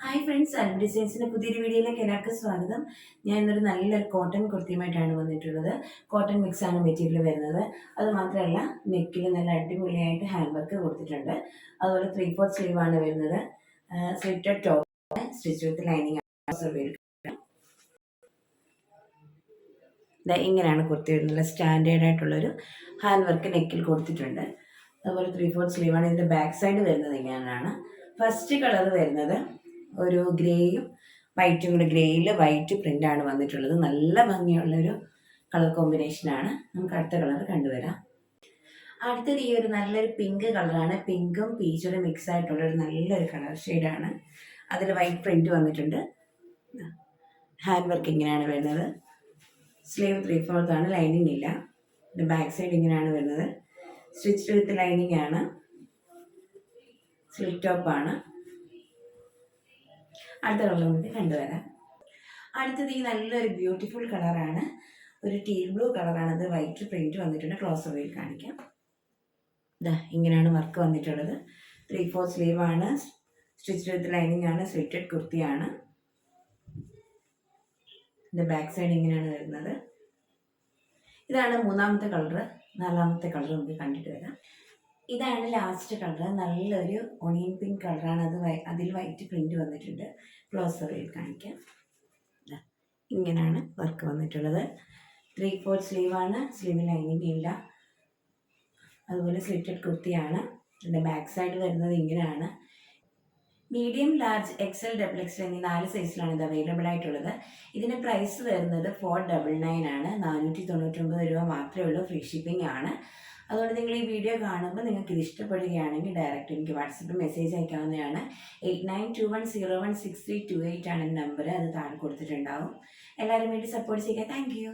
Hi friends, അൽബ് ഡിസൈൻസിൻ്റെ പുതിയൊരു വീഡിയോയിലേക്ക് എല്ലാവർക്കും സ്വാഗതം. ഞാൻ ഇന്നൊരു നല്ലൊരു കോട്ടൺ കുർത്തിയുമായിട്ടാണ് വന്നിട്ടുള്ളത്. കോട്ടൺ മിക്സാണ് മെറ്റീരിയൽ വരുന്നത്. അത് മാത്രമല്ല, നെക്കിൽ നല്ല അടിപൊളിയായിട്ട് ഹാൻഡ് വർക്ക് കൊടുത്തിട്ടുണ്ട്. അതുപോലെ 3/4 സ്ലീവാണ് വരുന്നത്. Slitted top, stitch with lining. ഇങ്ങനെയാണ് കുർത്തി വരുന്നത്. സ്റ്റാൻഡേർഡ് ആയിട്ടുള്ളൊരു ഹാൻഡ് വർക്ക് നെക്കിൽ കൊടുത്തിട്ടുണ്ട്. അതുപോലെ 3/4 സ്ലീവാണ്. ഇതിൻ്റെ ബാക്ക് സൈഡ് വരുന്നത് ഇങ്ങനെയാണ്. ഫസ്റ്റ് കളർ വരുന്നത് ഒരു ഗ്രേയും വൈറ്റും കൂടെ, ഗ്രേയിൽ വൈറ്റ് പ്രിൻ്റാണ് വന്നിട്ടുള്ളത്. നല്ല ഭംഗിയുള്ളൊരു കളർ കോമ്പിനേഷനാണ്. നമുക്ക് അടുത്ത കളർ കണ്ടുവരാം. അടുത്തത് ഈ ഒരു നല്ലൊരു പിങ്ക് കളറാണ്. പിങ്കും പീച്ചോടെ മിക്സ് ആയിട്ടുള്ളൊരു നല്ലൊരു കളർ ഷെയ്ഡാണ്. അതിൽ വൈറ്റ് പ്രിൻ്റ് വന്നിട്ടുണ്ട്. ഹാൻഡ് വർക്ക് ഇങ്ങനെയാണ് വരുന്നത്. സ്ലീവ് 3/4 ആണ്, ലൈനിങ് ഇല്ല. ബാക്ക് സൈഡ് ഇങ്ങനെയാണ് വരുന്നത്. സ്റ്റിച്ച് വിത്ത് ലൈനിങ് ആണ്. സ്ലിറ്റ് ടോപ്പാണ്. അടുത്ത കളർ നമുക്ക് കണ്ടുവരാം. അടുത്തത് ഈ നല്ലൊരു ബ്യൂട്ടിഫുൾ കളറാണ്. ഒരു ടീൽ ബ്ലൂ കളറാണ്. അത് വൈറ്റ് പ്രിന്റ് വന്നിട്ടുണ്ട്. ക്ലോസ് വ്യൂ കാണിക്കാം. ഇങ്ങനെയാണ് വർക്ക് വന്നിട്ടുള്ളത്. 3/4 സ്ലീവാണ്. സ്റ്റിച്ച് വിത്ത് ലൈനിങ് ആണ്. സ്ലിറ്റഡ് കുർത്തിയാണ്. ഇതിൻ്റെ ബാക്ക് സൈഡ് ഇങ്ങനെയാണ് വരുന്നത്. ഇതാണ് മൂന്നാമത്തെ കളർ. നാലാമത്തെ കളർ നമുക്ക് കണ്ടിട്ട് വരാം. ഇതാണ് ലാസ്റ്റ് കളർ. നല്ലൊരു ഒണിയൻ പിങ്ക് കളറാണ്. അതിൽ വൈറ്റ് പ്രിന്റ് വന്നിട്ടുണ്ട്. ക്ലോസ് വ്യൂ കാണിക്കാം. ഇങ്ങനെയാണ് വർക്ക് വന്നിട്ടുള്ളത്. 3/4 സ്ലീവാണ്. സ്ലീവ് ലൈനിങ് ഇല്ല. അതുപോലെ സ്ലിറ്റഡ് കുർത്തിയാണ്. ഇതിൻ്റെ ബാക്ക് സൈഡ് വരുന്നത് ഇങ്ങനെയാണ്. മീഡിയം, ലാർജ്, എക്സൽ, XXL എന്നീ 4 സൈസിലാണ് ഇത് അവൈലബിൾ ആയിട്ടുള്ളത്. ഇതിൻ്റെ പ്രൈസ് വരുന്നത് 499 ആണ്. 499 രൂപ മാത്രമേ ഉള്ളൂ. ഫ്രീ ഷിപ്പിംഗ് ആണ്. അതുകൊണ്ട് നിങ്ങൾ ഈ വീഡിയോ കാണുമ്പോൾ നിങ്ങൾക്ക് ഇത് ഇഷ്ടപ്പെടുകയാണെങ്കിൽ ഡയറക്റ്റ് എനിക്ക് വാട്സപ്പിൽ മെസ്സേജ് അയക്കാവുന്നതാണ്. 8921016328 ആണ് നമ്പർ. അത് താഴെ കൊടുത്തിട്ടുണ്ടാവും. എല്ലാവരും വേണ്ടി സപ്പോർട്ട് ചെയ്യുക. Thank you.